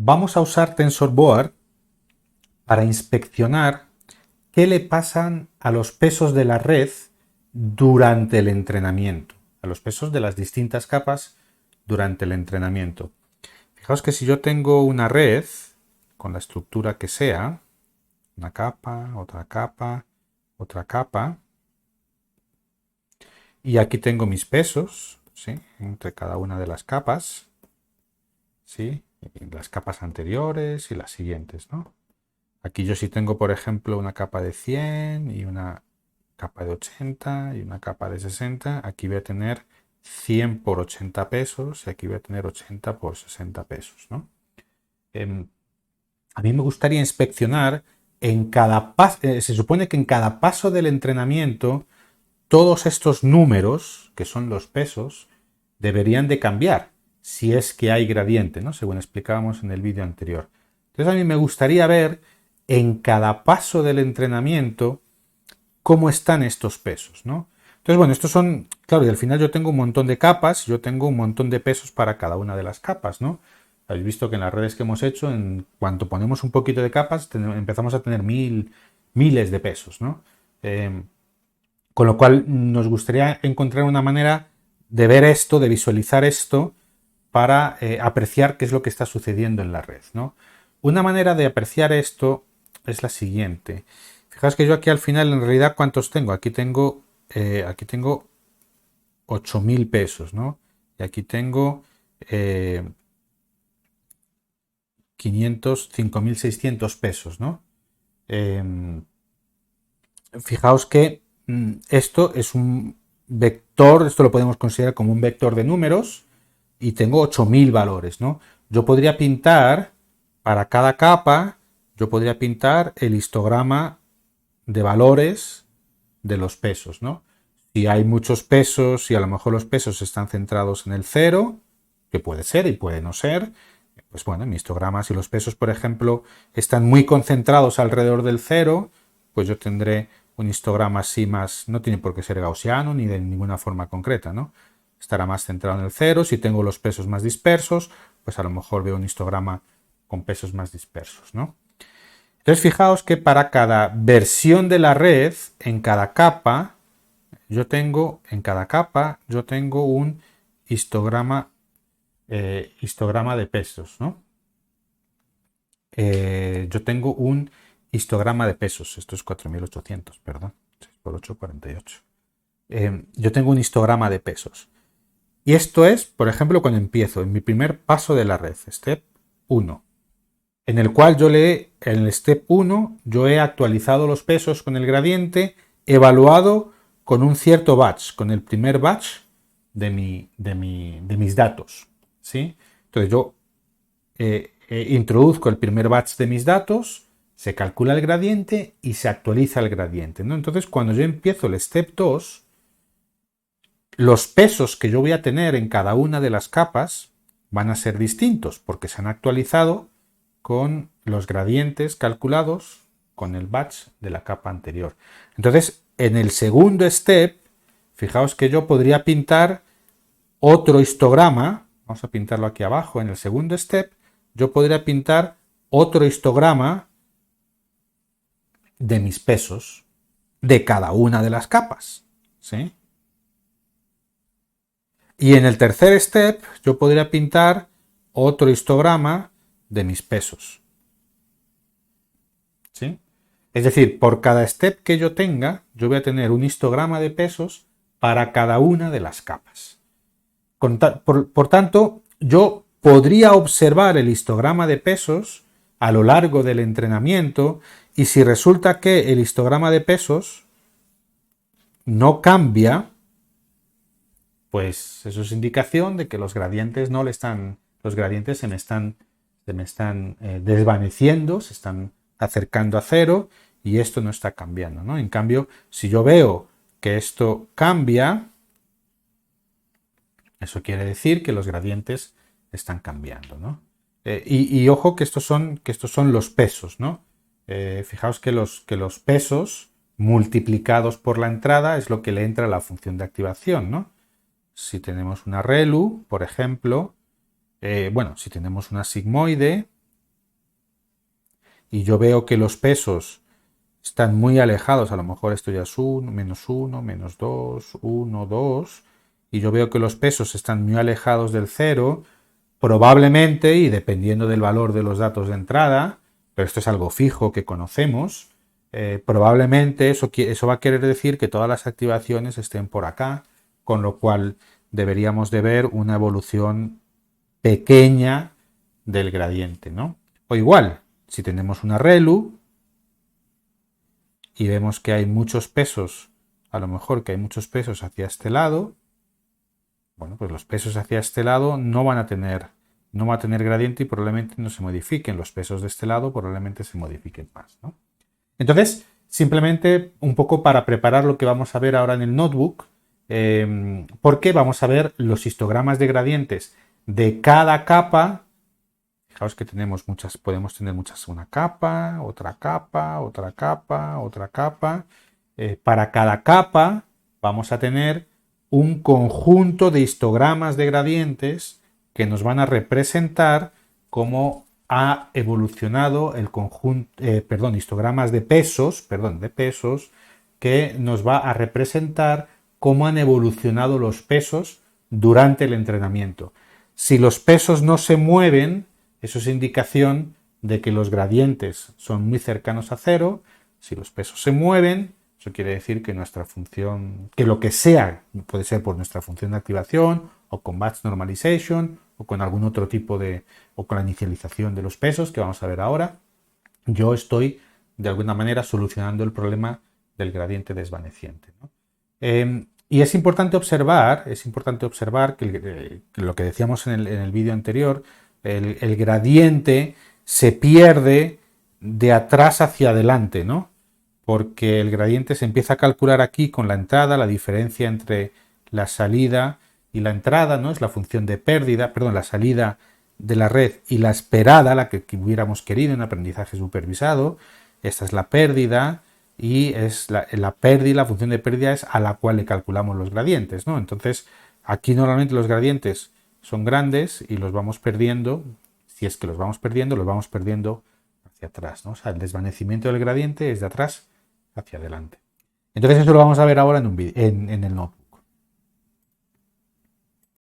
Vamos a usar TensorBoard para inspeccionar qué le pasan a los pesos de la red durante el entrenamiento, a los pesos de las distintas capas durante el entrenamiento. Fijaos que si yo tengo una red con la estructura que sea, una capa, otra capa, otra capa, y aquí tengo mis pesos, ¿sí?, entre cada una de las capas, ¿sí?, las capas anteriores y las siguientes, ¿no? Aquí yo sí tengo, por ejemplo, una capa de 100 y una capa de 80 y una capa de 60. Aquí voy a tener 100 por 80 pesos y aquí voy a tener 80 por 60 pesos, ¿no? A mí me gustaría inspeccionar en cada paso, se supone que en cada paso del entrenamiento todos estos números, que son los pesos, deberían de cambiar si es que hay gradiente, ¿no?, según explicábamos en el vídeo anterior. Entonces a mí me gustaría ver en cada paso del entrenamiento cómo están estos pesos, ¿no? Entonces, bueno, estos son, claro, y al final yo tengo un montón de capas, yo tengo un montón de pesos para cada una de las capas, ¿no? Habéis visto que en las redes que hemos hecho, en cuanto ponemos un poquito de capas, empezamos a tener miles de pesos, ¿no? Con lo cual nos gustaría encontrar una manera de ver esto, de visualizar esto, para apreciar qué es lo que está sucediendo en la red, ¿no? Una manera de apreciar esto es la siguiente. Fijaos que yo aquí al final, en realidad, ¿cuántos tengo? Aquí tengo 8.000 pesos, ¿no? Y aquí tengo 5.600 pesos, ¿no? Fijaos que esto es un vector, esto lo podemos considerar como un vector de números, y tengo 8.000 valores, ¿no? Yo podría pintar para cada capa, yo podría pintar el histograma de valores de los pesos, ¿no? Si hay muchos pesos, si a lo mejor los pesos están centrados en el 0, que puede ser y puede no ser, pues bueno, en mi histograma, si los pesos, por ejemplo, están muy concentrados alrededor del 0, pues yo tendré un histograma así más, no tiene por qué ser gaussiano ni de ninguna forma concreta, ¿no? Estará más centrado en el 0. Si tengo los pesos más dispersos, pues a lo mejor veo un histograma con pesos más dispersos, ¿no? Entonces fijaos que para cada versión de la red, en cada capa, yo tengo un histograma de pesos, ¿no? Yo tengo un histograma de pesos, esto es 4.800, perdón, 6 por 8, 48. Yo tengo un histograma de pesos. Y esto es, por ejemplo, cuando empiezo en mi primer paso de la red, step 1, en el cual en el step 1, yo he actualizado los pesos con el gradiente, evaluado con un cierto batch, con el primer batch de mis datos, ¿sí? Entonces yo introduzco el primer batch de mis datos, se calcula el gradiente y se actualiza el gradiente, ¿no? Entonces cuando yo empiezo el step 2, los pesos que yo voy a tener en cada una de las capas van a ser distintos porque se han actualizado con los gradientes calculados con el batch de la capa anterior. Entonces, en el segundo step, fijaos que yo podría pintar otro histograma, vamos a pintarlo aquí abajo, en el segundo step, yo podría pintar otro histograma de mis pesos de cada una de las capas, ¿sí? Y en el tercer step yo podría pintar otro histograma de mis pesos, ¿sí? Es decir, por cada step que yo tenga, yo voy a tener un histograma de pesos para cada una de las capas. Por tanto, yo podría observar el histograma de pesos a lo largo del entrenamiento, y si resulta que el histograma de pesos no cambia, pues eso es indicación de que los gradientes se me están desvaneciendo, se están acercando a 0, y esto no está cambiando, ¿no? En cambio, si yo veo que esto cambia, eso quiere decir que los gradientes están cambiando, ¿no? Y ojo que estos son los pesos, ¿no? Fijaos que los pesos multiplicados por la entrada es lo que le entra a la función de activación, ¿no? Si tenemos una ReLU, por ejemplo, bueno, si tenemos una sigmoide y yo veo que los pesos están muy alejados, a lo mejor esto ya es 1, menos 2, 1, 2, y yo veo que los pesos están muy alejados del 0, probablemente, y dependiendo del valor de los datos de entrada, pero esto es algo fijo que conocemos, probablemente eso va a querer decir que todas las activaciones estén por acá, con lo cual deberíamos de ver una evolución pequeña del gradiente, ¿no? O igual, si tenemos una ReLU y vemos que hay muchos pesos, a lo mejor que hay muchos pesos hacia este lado, bueno, pues los pesos hacia este lado no va a tener gradiente y probablemente no se modifiquen. Los pesos de este lado probablemente se modifiquen más, ¿no? Entonces, simplemente un poco para preparar lo que vamos a ver ahora en el notebook, porque vamos a ver los histogramas de gradientes de cada capa. Fijaos que podemos tener una capa, otra capa, otra capa, otra capa. Para cada capa vamos a tener un conjunto de histogramas de gradientes que nos van a representar cómo ha evolucionado el conjunto, histogramas de pesos que nos va a representar cómo han evolucionado los pesos durante el entrenamiento. Si los pesos no se mueven, eso es indicación de que los gradientes son muy cercanos a cero. Si los pesos se mueven, eso quiere decir que nuestra función, que lo que sea, puede ser por nuestra función de activación o con batch normalization o con algún otro tipo o con la inicialización de los pesos que vamos a ver ahora, yo estoy de alguna manera solucionando el problema del gradiente desvaneciente, ¿no? Y es importante observar que lo que decíamos en el vídeo anterior, el gradiente se pierde de atrás hacia adelante, ¿no? Porque el gradiente se empieza a calcular aquí con la entrada, la diferencia entre la salida y la entrada, ¿no? Es la función de pérdida, perdón, la salida de la red y la esperada, la que hubiéramos querido en aprendizaje supervisado. Esta es la pérdida y es la pérdida, la función de pérdida es a la cual le calculamos los gradientes, ¿no? Entonces, aquí normalmente los gradientes son grandes y los vamos perdiendo. Si es que los vamos perdiendo hacia atrás, ¿no? O sea, el desvanecimiento del gradiente es de atrás hacia adelante. Entonces eso lo vamos a ver ahora en el notebook.